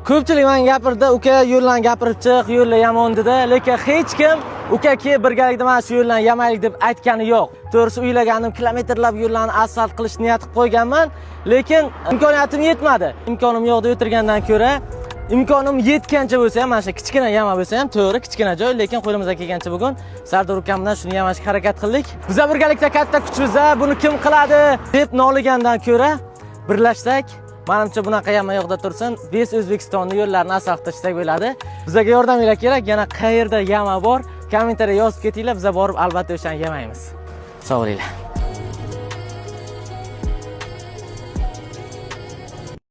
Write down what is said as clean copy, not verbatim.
Ko'pchilik menga gapirdi, uka yo'ldan gapirib chiq, yo'llar yomon dedi, lekin hech kim uka ke birgalikda mana shu yo'ldan yamaylik deb aytgani yo'q. To'g'risi o'ylaganim kilometrlab yo'llarni asfalt qilish niyat qilib qo'yganman, lekin imkoniyatim yetmadi. Imkonim yo'q deb o'tirgandan ko'ra, imkonim yetgancha bo'lsa ham, mana shu kichkina yama bo'lsa ham, to'g'ri kichkina joy, lekin qo'limizdan kelgancha bugun Sardor ukamdan shuni yamashga harakat qildik. Biz birgalikda katta kuchmiz, buni kim qiladi deb noligandan ko'ra, birlashsak, menimcha bunaqa yama yo'qda tursin, biz O'zbekistonning yo'llarini asfaltlashsak bo'ladi. Bizga yordaminglar kerak. Yana qayerda yama bor, kommentariyga yozib ketinglar, biz borib albatta o'shani yamaymiz. Sog' bo'linglar.